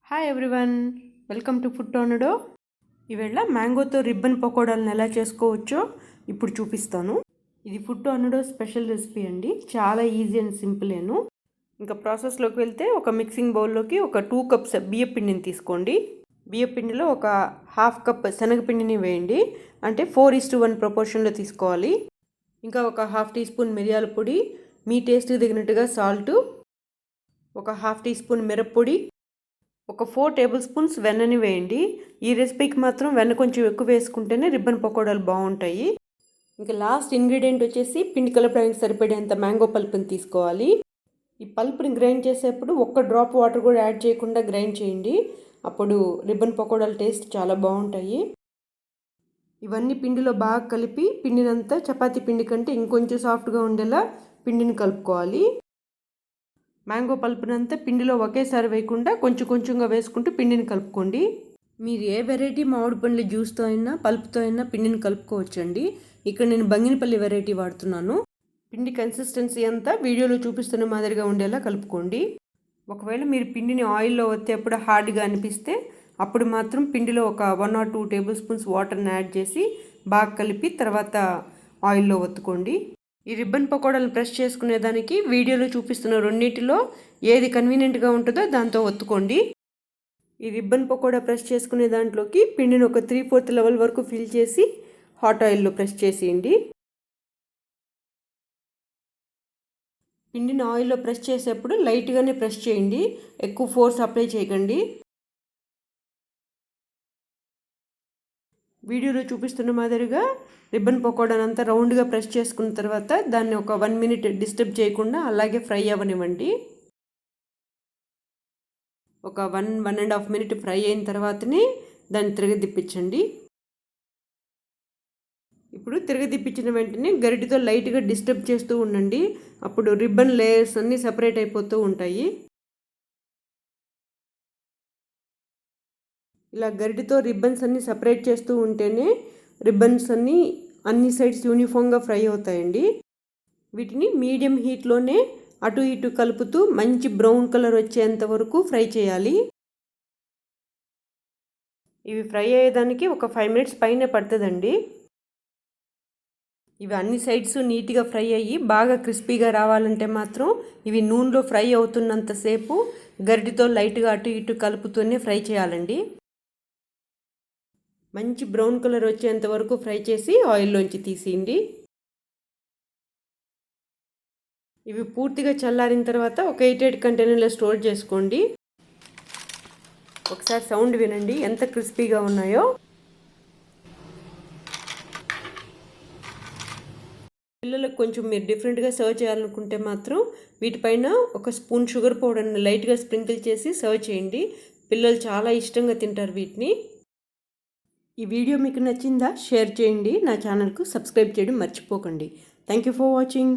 Hi everyone, welcome to food tornado. ఈవేళ మ్యాంగోతో ribbon పకోడాలను ఎలా చేసుకోవచ్చో ఇప్పుడు చూపిస్తాను. ఇది ఫుడ్ టోర్నడో స్పెషల్ రెసిపీ అండి. చాలా ఈజీ అండ్ సింపులేను. ఇంకా ప్రాసెస్లోకి వెళ్తే ఒక మిక్సింగ్ బౌల్లోకి ఒక 2 కప్స్ బియ్య పిండిని తీసుకోండి. బియ్య పిండిలో ఒక హాఫ్ కప్ శనగపిండిని వేయండి. అంటే 4:1 ప్రపోర్షన్లో తీసుకోవాలి. ఇంకా ఒక హాఫ్ టీ స్పూన్ మిరియాల పొడి, మీ టేస్ట్కి తగినట్టుగా సాల్టు, ఒక హాఫ్ టీ స్పూన్ మిరప్పొడి, ఒక 4 టేబుల్ స్పూన్స్ వెన్నని వేయండి. ఈ రెసిపీకి మాత్రం వెన్న కొంచెం ఎక్కువ వేసుకుంటేనే రిబ్బన్ పకోడాలు బాగుంటాయి. ఇంకా లాస్ట్ ఇంగ్రీడియంట్ వచ్చేసి పిండి కలపడానికి సరిపడేంత మ్యాంగో పల్ప్ని తీసుకోవాలి. ఈ పల్ప్ని గ్రైండ్ చేసేప్పుడు ఒక్క డ్రాప్ వాటర్ కూడా యాడ్ చేయకుండా గ్రైండ్ చేయండి. అప్పుడు రిబ్బన్ పకోడాల టేస్ట్ చాలా బాగుంటాయి. ఇవన్నీ పిండిలో బాగా కలిపి పిండినంతా చపాతీ పిండి కంటే ఇంకొంచెం సాఫ్ట్గా ఉండేలా పిండిని కలుపుకోవాలి. మ్యాంగో పల్పునంతా పిండిలో ఒకేసారి వేయకుండా కొంచెం కొంచెంగా వేసుకుంటూ పిండిని కలుపుకోండి. మీరు ఏ వెరైటీ మామిడి పండ్ల జ్యూస్తో అయినా పల్పుతో అయినా పిండిని కలుపుకోవచ్చండి. ఇక్కడ నేను బంగినపల్లి వెరైటీ వాడుతున్నాను. పిండి కన్సిస్టెన్సీ అంతా వీడియోలో చూపిస్తున్న మాదిరిగా ఉండేలా కలుపుకోండి. ఒకవేళ మీరు పిండిని ఆయిల్లో ఒత్తేప్పుడు హార్డ్గా అనిపిస్తే అప్పుడు మాత్రం పిండిలో ఒక 1 or 2 టేబుల్ స్పూన్స్ వాటర్ని యాడ్ చేసి బాగా కలిపి తర్వాత ఆయిల్లో ఒత్తుకోండి. ఈ రిబ్బన్ పకోడాలను ప్రెస్ చేసుకునేదానికి వీడియోలో చూపిస్తున్న రెండింటిలో ఏది కన్వీనియంట్గా ఉంటుందో దాంతో ఒత్తుకోండి. ఈ రిబ్బన్ పకోడా ప్రెస్ చేసుకునే దాంట్లోకి పిండిని ఒక 3/4 లెవెల్ వరకు ఫిల్ చేసి హాట్ ఆయిల్లో ప్రెస్ చేసేయండి. పిండిని ఆయిల్లో ప్రెస్ చేసేప్పుడు లైట్గానే ప్రెస్ చేయండి, ఎక్కువ ఫోర్స్ అప్లై చేయకండి. వీడియోలో చూపిస్తున్న మాదిరిగా రిబ్బన్ పకోడానంతా రౌండ్గా ప్రెస్ చేసుకున్న తర్వాత దాన్ని ఒక 1 minute డిస్టర్బ్ చేయకుండా అలాగే ఫ్రై అవ్వనివ్వండి. ఒక 1.5 minute ఫ్రై అయిన తర్వాతనే దాన్ని తిరగదిప్పించండి. ఇప్పుడు తిరగదిప్పించిన వెంటనే గరిటెతో లైట్గా డిస్టర్బ్ చేస్తూ ఉండండి. అప్పుడు రిబ్బన్ లేయర్స్ అన్నీ సపరేట్ అయిపోతూ ఉంటాయి. ఇలా గరిటెతో రిబ్బన్స్ అన్నీ సపరేట్ చేస్తూ ఉంటేనే రిబ్బన్స్ అన్ని సైడ్స్ యూనిఫామ్గా ఫ్రై అవుతాయండి. వీటిని మీడియం హీట్లోనే అటు ఇటు కలుపుతూ మంచి బ్రౌన్ కలర్ వచ్చేంత వరకు ఫ్రై చేయాలి. ఇవి ఫ్రై అయ్యేదానికి ఒక 5 minutes పైనే పడుతుందండి. ఇవి అన్ని సైడ్స్ నీట్గా ఫ్రై అయ్యి బాగా క్రిస్పీగా రావాలంటే మాత్రం ఇవి నూనెలో ఫ్రై అవుతున్నంతసేపు గరిటెతో లైట్గా అటు ఇటు కలుపుతూనే ఫ్రై చేయాలండి. మంచి బ్రౌన్ కలర్ వచ్చేంత వరకు ఫ్రై చేసి ఆయిల్లోంచి తీసేయండి. ఇవి పూర్తిగా చల్లారిన తర్వాత ఒక 8 కంటైనర్లో స్టోర్ చేసుకోండి. ఒకసారి సౌండ్ వినండి ఎంత క్రిస్పీగా ఉన్నాయో. పిల్లలకు కొంచెం మీరు డిఫరెంట్గా సర్వ్ చేయాలనుకుంటే మాత్రం వీటిపైన ఒక స్పూన్ షుగర్ పౌడర్ని లైట్గా స్ప్రింకిల్ చేసి సర్వ్ చేయండి. పిల్లలు చాలా ఇష్టంగా తింటారు వీటిని. ఈ వీడియో మీకు నచ్చిందా? షేర్ చేయండి. నా ఛానల్కు సబ్స్క్రైబ్ చేయడం మర్చిపోకండి. Thank you for watching.